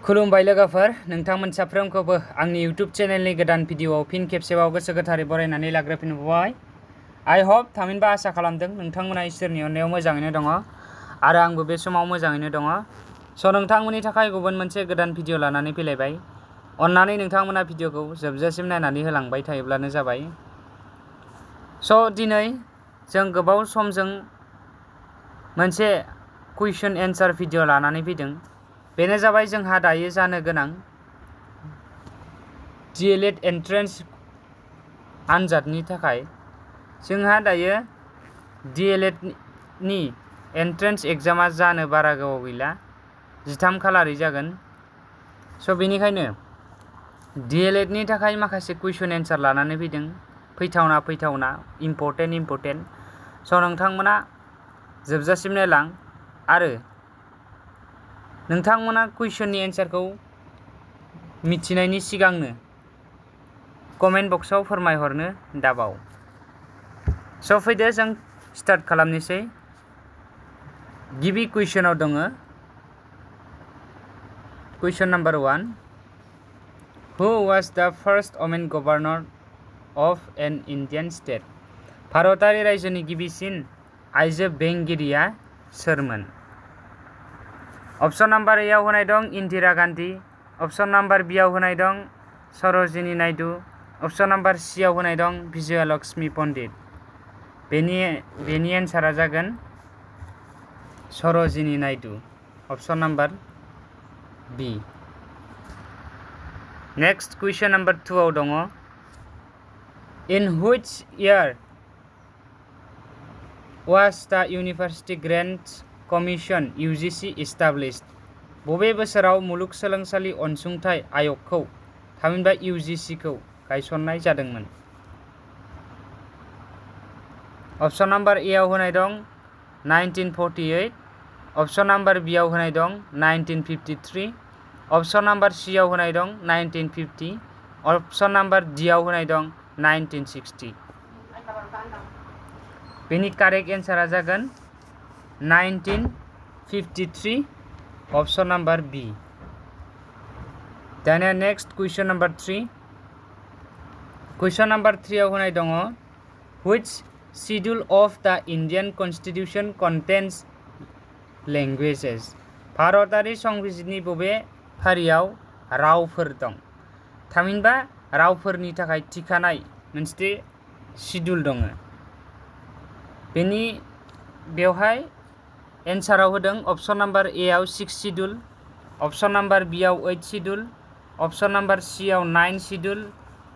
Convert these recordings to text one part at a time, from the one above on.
खुलुमबाय लोगोफोर, नोंथांमोन साफ्रोमखौबो आंनि इउट्युब चेनेलनि गोदान भिडिअआव फिन खेबसेबाव गोसो गोथारै बरायनानै लाग्रोफिनबाय। आइ होप थामहिनबा आसा खालामदों नोंथांमोना इसोरनि अननायाव मोजाङैनो दङ आरो आंबो बे समाव मोजाङैनो दङ। नोंथांमोननि थाखाय गुबुन मोनसे गोदान भिडिअ लानानै फैलायबाय। अन्नानै नोंथांमोना भिडिअखौ जोबजासिम नायनानै होलांबाय थायोब्लानो जाबाय। दिनै जों गोबाव समजों मोनसे कुइसन एन्सार भिडिअ लानानै फैदों। बेनो जाबाय जोंहा दायो जानो गोनां DLED एन्ट्रेन्स आनजादनि थाखाय जोंहा दायो DLED नि एन्ट्रेन्स एग्जामा जानो बारा गोबाव गैला, 13 खालारै जागोन। बेनिखायनो DLED नि थाखाय माखासे कुइसन एन्सार लानानै फैदों, फैथावना इम्परटेन्ट। नोंथांमोना जोबजासिम नायलां आरो नोंथांमोना कुइसननि एन्सारखौ मिथिनायनि सिगांनो कमेन्ट बक्सआव फोरमायहरनो दाबाव। फैदो जों स्टार्ट खालामनोसै। गिबि कुइसनाव दङ कुइसन नाम्बार 1, हु वाज द first women governor of an Indian state? भारतारि रायजोनि गिबिसिन आइजो बेंगिरिया सोरमोन? अपसन नाम्बार ए आव होनाय दं इन्दिरा गान्धी, अपसन नाम्बार बि आव होनाय दं सरोजिनी नायडू, अपसन नाम्बार सि आव होनाय दं विजयालक्ष्मी पण्डित। बेनि एन्सारा जागोन सरोजिनी नायडू, अपसन नाम्बार बि। नेक्स्ट कुइसन नाम्बार 2 आव दङ, इन हुइच इयार वाज द इउनिभार्सिटि ग्रेन्टस कमिसन UGC established? बबे बोसोराव मुलुगसोलोंसालि अनसुंथाइ आय'गखौ थामहिनबा UGC खौ गायसननाय जादोंमोन? अपसन नाम्बार ए आव होनाय दं 1948, अपसन नाम्बार बि आव होनाय दं 1953, अपसन नाम्बार सि आव होनाय दं 1950, अपसन नाम्बार डि आव होनाय दं 1960। बेनि कारेक्ट एन्सारा जागोन 1953, अपसन नाम्बार बि। दानिया नेक्स्ट कुइसन नाम्बार 3। कुइसन नाम्बार 3 आव होनाय दङ, व्हिच शिड्युल अफ द इन्डियान कन्स्टिटिउशन कन्टेन्स लेंगुवेजेस? भारतारि संबिजिरनि बबे फारियाव रावफोर दं? थामहिनबा रावफोरनि थाखाय थिखानाय मोनसे शिड्युल दङ। बेवहाय एन्साराव होदों अपसन नाम्बार ए आव 6 शिड्युल, अपसन नाम्बार बि आव 8 शिड्युल, अपसन नाम्बार सि आव 9 शिड्युल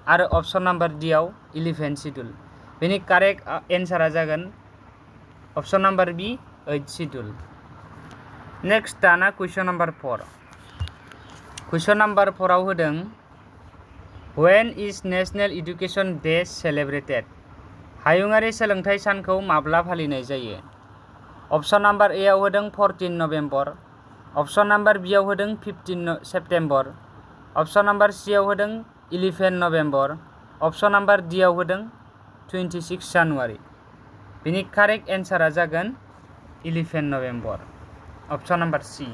आरो अपसन नाम्बार डि आव 11 शिड्युल। बेनि कारेक्ट एन्सारा जागोन अपसन नाम्बार बि 8 शिड्युल। नेक्स्ट दाना कुइसन नाम्बार 4। कुइसन नाम्बार 4 आव होदों, when is national education day celebrated? हायुङारि सोलोंथाइ सानखौ माब्ला फालिनाय जायो? अपसन नाम्बार ए आव होदों 14 नभेम्बर, अपसन नाम्बार बि आव होदों 15 सेप्तेम्बर, अपसन नाम्बार सि आव होदों 11 नभेम्बर, अपसन नाम्बार डि आव होदों 26 जानुवारि। बेनि कारेक्ट एन्सारा जागोन 11 नभेम्बर, अपसन नाम्बार सि।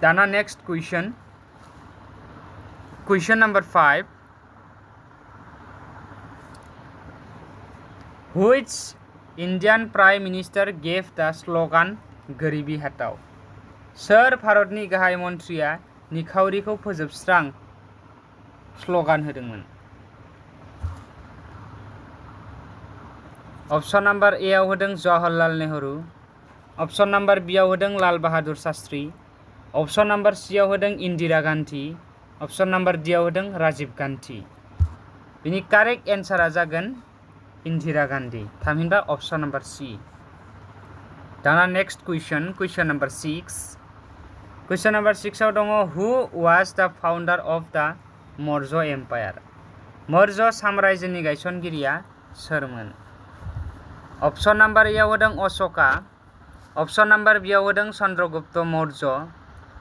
दाना next question number 5, which Indian prime minister गेव द स्ल'गान गरिबी हटाओ? सोर भारतनि गाहाय मन्थ्रिया निखावरिखौ फोजोबस्रां स्ल'गान होदोंमोन? अपसन नाम्बार ए आव होदों जवाहरलाल नेहरू, अपसन नाम्बार बि आव होदों लाल बाहादुर शास्त्री, अपसन नाम्बार सि आव होदों इन्दिरा गान्धी, अपसन नाम्बार डि आव होदों राजीव गान्धी। बेनि कारेक्ट एन्सारा जागोन इन्दिरा गान्धी, थामहिनबा अपसन नाम्बार सि। दाना नेक्स्ट कुइसन नाम्बार 6। कुइसन नाम्बार 6 आव दङ, हु वाज द फाउन्डार अफ द मौर्य एम्पायार? मौर्य साम्रायजोनि गायसनगिरिया सोरमोन? अपसन नाम्बार ए आव होदों अशोका, अपसन नाम्बार बि आव होदों चन्द्रगुप्त मौर्य,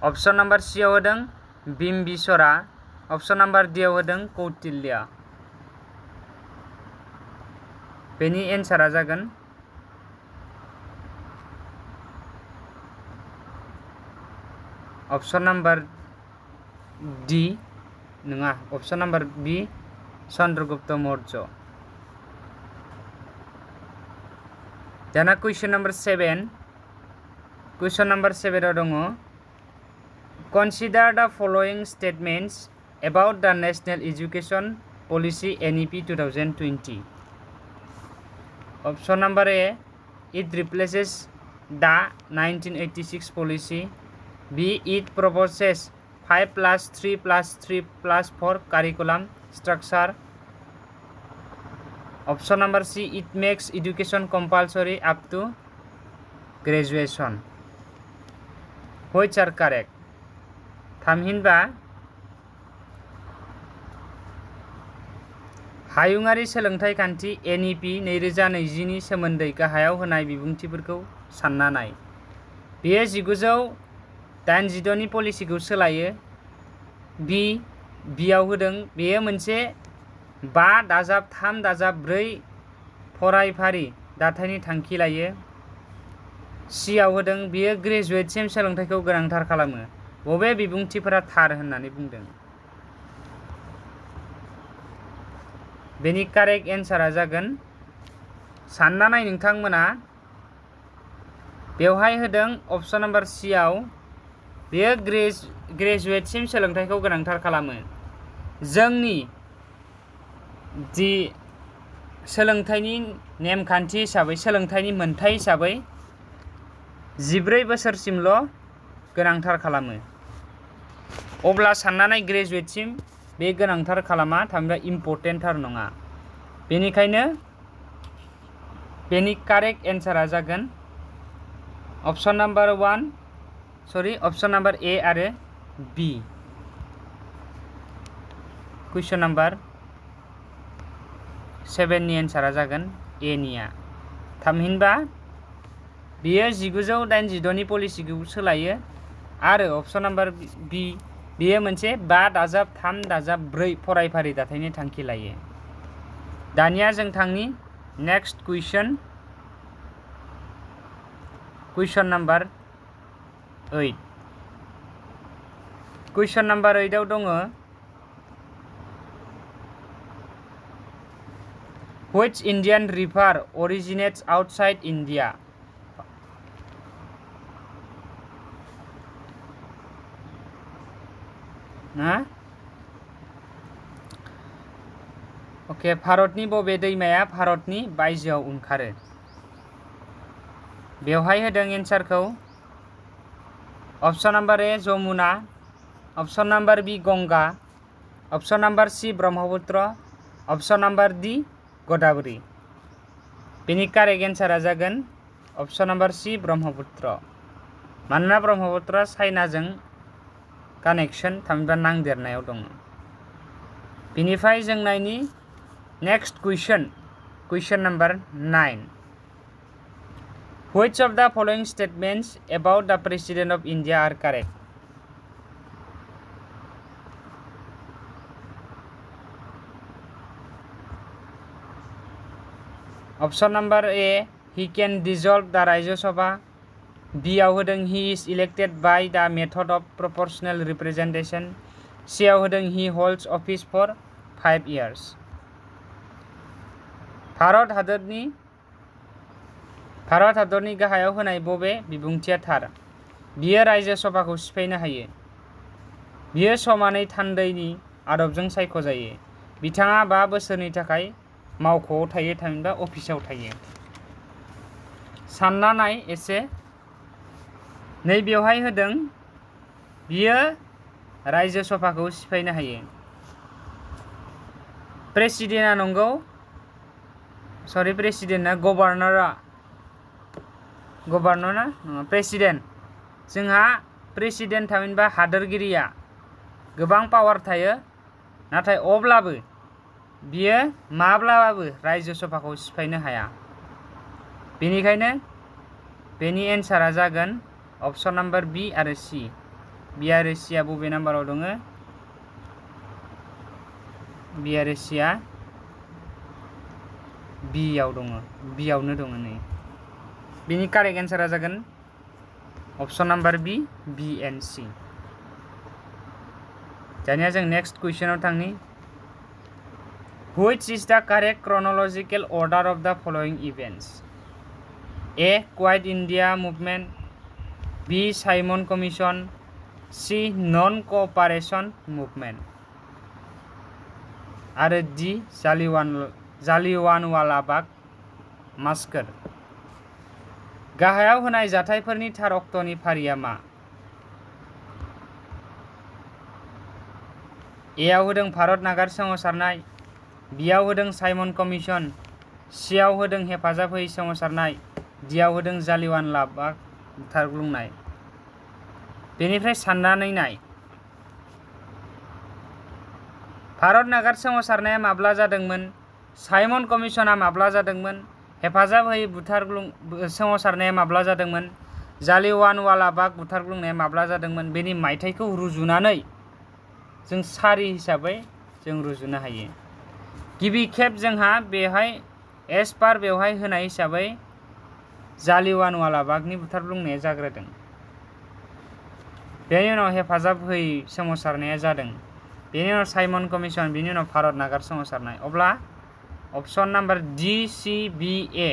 अपसन नाम्बार सि आव होदों बिम्बिसरा, अपसन नाम्बार डि आव होदों कौटिल्य। बेनि एन्सारा जागोन ऑप्शन नंबर डी नङा ऑप्शन नंबर बी चंद्रगुप्त मौर्य दाना क्वेश्चन नंबर 7 क्वेश्चन नंबर 7 आव दङ consider the following statements about the national education policy NEP 2020 option number A it replaces the 1986 policy B it proposes 5+3+3+4 curriculum structure option number C it makes education compulsory up to graduation which are correct थामहिनबा हायुङारि सोलोंथाइ खान्थि NEP 2020 नि सोमोन्दै गाहायाव होनाय बिबुंथिफोरखौ सानना नाय बेयो 1982 नि पलिसिखौ सोलायो बियाव होदों बेयो मोनसे 5+3+4 फरायफारि दाथायनि थांखि लायो सिआव होदों बेयो ग्रेजुएटसिम सोलोंथाइखौ गोनांथार खालामो बबे बिबुंथिफोरा थार होननानै बुंदों बेनि कारेक्ट एन्सारा जागोन सानना नाय नोंथांमोना बेवहाय होदों ऑप्शन नंबर सी आव बेयो ग्रेजुएटसिम सोलोंथाइखौ गोनांथार खालामो जोंनि जि सोलोंथाइनि नेमखान्थि हिसाबै सोलोंथाइनि मोनथाय हिसाबै 14 बोसोरसिमल' गोनांथार खालामो अब्ला सानना नाय ग्रेजुएटसिम बे गोनांथार खालामा थामहिनबा इम्पर्टेन्टथार नङा बेनिखायनो बेनि कारेक्ट एन्सारा जागोन ऑप्शन नंबर ए आरो बी क्वेश्चन नंबर 7 नि एन्सारा जागोन ए निया थामहिनबा बेयो 1986 नि पलिसिखौ सोलायो आरो ऑप्शन नंबर बी बेयो मोनसे 5+3+4 फरायफारि दाथायनि थांखि लायो दानिया जों थांनि next question number 8 question number 8 आव दङ which Indian river originates outside India okay भारतनि बबे दैमाया भारतनि बायजोआव ओंखारो बेवहाय होदों एन्सारखौ option number A Jamuna option number B Ganga option number C Brahmaputra option number D Godavari बेनि कारेक्ट एन्सारा जागोन ऑप्शन नंबर सी ब्रह्मपुत्र मानोना ब्रह्मपुत्र चाइनाजों कानेक्शन थामहिनबा नांदेरनायाव दङ बेनिफ्राय जों नायनि next question number 9 which of the following statements about the president of India are correct option number A he can dissolve the Rajya Sabha B आव होदों he is elected by the method of proportional representation C आव होदों he holds office for 5 years Bharat हादरनि गाहायाव होनाय बबे बिबुंथिया थार बियो रायजो सभाखौ सिफायनो हायो बियो समानै थान्दैनि आदबजों सायख'जायो बिथाङा 5 बोसोरनि थाखाय मावख'आव थायो थामहिनबा अफिसाव थायो सानना नाय एसे नै बेवहाय होदों बियो रायजो सभाखौ सिफायनो हायो प्रेसिडेन्टआ नंगौ सरि प्रेसिडेन्टआ गभर्नरा प्रेसिडेन्ट जोंहा प्रेसिडेन्ट थामहिनबा हादोरगिरिया गोबां पावार थायो नाथाय अब्लाबो बियो माब्लाबाबो रायजो सभाखौ सिफायनो हाया बेनिखायनो बेनि एन्सारा जागोन ऑप्शन नंबर बी आरो सी बी आरो सी आ बबे नाम्बाराव दङ बी आरो सी आ बी आव दङ बी आवनो दङ नै बेनि कारेक्ट एन्सारा जागोन option number B and C दानिया जों नेक्स्ट कुइसनाव थांनि Which is the correct chronological order of the following events? A. Quiet India Movement, B. Simon Commission, C. Non-Cooperation Movement, आरो D. जालियानवाला बाग मास्कर। गाहायाव होनाय जाथायफोरनि थार अक्ट'नि फारिया मा? ए आव होदों भारत नागार सोमावसारनाय, बि आव होदों साइमन कमिसन, सि आव होदों हेफाजाब होयै सोमावसारनाय, डि आव होदों जालियानवाला बाग बुथारग्लुंनाय। बेनिफ्राय साननानै नाय भारत नागार सोमावसारनाया माब्ला जादोंमोन, साइमन कमिसना माब्ला जादोंमोन, हेफाजाब होयै सोमावसारनाया माब्ला जादोंमोन, जालियानवाला बाग बुथारग्लुंनाया माब्ला जादोंमोन, बेनि मायथाइखौ रुजुनानै जों सारि हिसाबै जों रुजुनो हायो। गिबि खेब जोंहा बेवहाय एस पार बेवहाय होनाय हिसाबै जालियानवाला बागनि बुथारग्लुंनाया जाग्रोदों। बेनि उनाव हेफाजाब होयै सोमावसारनाया जादों, बेनि उनाव साइमन कमिसन, बेनि उनाव भारत नागार सोमावसारनाय। अब्ला अपसन नाम्बार डि सि बि ए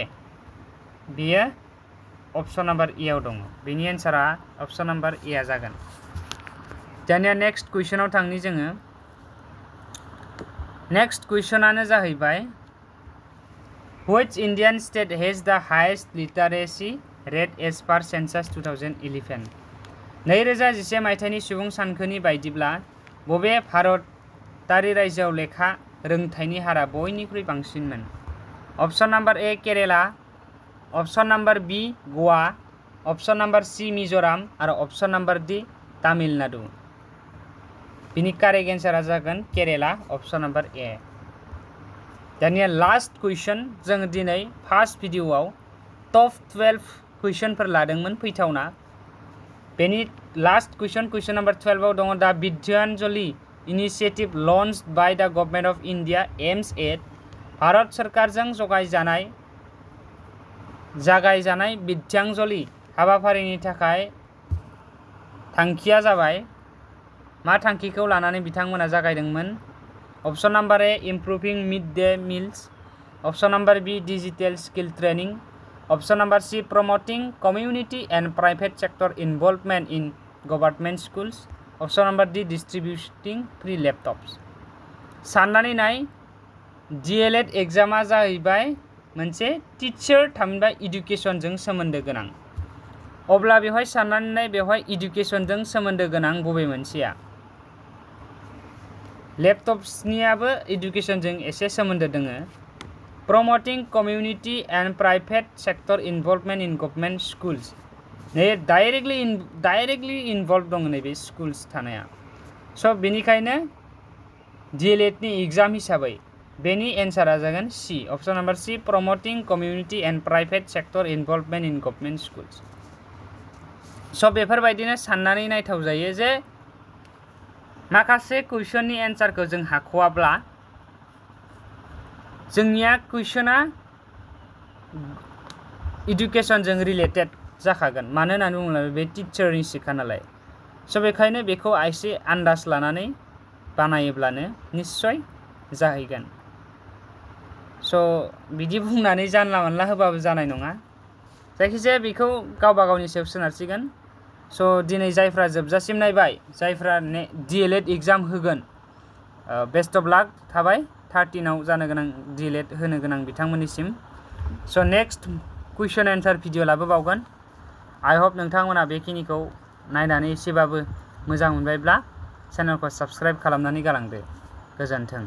बेयो अपसन नाम्बार ए आव दङ। बेनि एन्सारा अपसन नाम्बार ए आ जागोन। दानिया नेक्स्ट कुइसनाव थांनि जोङो। नेक्स्ट कुइसनानो जाहैबाय Which Indian state has the highest literacy rate as per census 2011? 2011 मायथाइनि सुबुं सानखोनि बायदिब्ला बबे भारतारि रायजोआव लेखा रोंथायनि हारा बयनिख्रुइ बांसिनमोन? अपसन नाम्बार ए केरेला, अपसन नाम्बार बि गवा, अपसन नाम्बार सि मिजोराम आरो अपसन नाम्बार डि तामिलनाडु। बिनि कारेक्ट एन्सारा जागोन केरेला, अपसन नाम्बार ए। दानिया लास्ट कुइसन, जों दिनै फार्स्ट भिडिअआव टप 12 कुइसनफोर लादोंमोन फैथावना। बेनि लास्ट कुइसन नाम्बार 12 आव दङ दा Vidyanjali initiative launched by the government of India aims at Bharat सरकारजों जागायजानाय विद्यांजलि हाबाफारिनि थाखाय थांखिया जाबाय मा थांखिखौ लानानै बिथांमोना जागायदोंमोन? अपसन number A improving mid day meals, option number B digital skill training, option number C promoting community and private sector involvement in government schools, option number D distributing free laptops. साननानै नाय डीएलएड एग्जामा जाहैबाय मोनसे teacher थामहिनबा इडुकेसनजों सोमोन्दो गोनां। अब्ला बेवहाय साननानै नाय बेवहाय इडुकेसनजों सोमोन्दो गोनां बबे मोनसेया? लैपटप्सनियाबो इडुकेसनजों एसे सोमोन्दो दोङो। Promoting community and private sector involvement in government schools, नै डाइरेक्टलि इनवल्व दङ नैबे स्कुल्स थानाया। स' बेनिखायनो डीएलएडनि एग्जाम हिसाबै बेनि एन्सारा जागोन C, option number C promoting community and private sector involvement in government schools. स' बेफोरबायदिनो साननानै नायथाव जायो जे माखासे कुइसननि एन्सारखौ जों हाख'वाब्ला जोंनिया कुइसना इडुकेसनजों रिलेटेड जाखागोन, मानो होननानै बुङोब्ला बे टिचारनि सिखा नालाय। स' बेखायनो बेखौ एसे आन्दाज लानानै बानायोब्लानो निस्सय जाहैगोन। स' बिदि बुंनानै जानला मानला होबाबो जानाय नङा, जायखिजाया बेखौ गावबा गावनि सायाव सोनारसिगोन। स' दिनै जायफ्रा जोबजासिम नायबाय, जायफ्रा डीएलएड एग्जाम होगोन, बेस्ट अफ लाक थाबाय 13आव जानो गोनां डीएलएड होनो गोनां बिथांमोननिसिम। So' next question answer video लाबोबावगोन। आई होप नोंथांमोना बेखिनिखौ नायनानै एसेबाबो मोजां मोनबायब्ला चेनेलखौ साबस्क्राइब खालामनानै गालांदो। गोजोन्थों।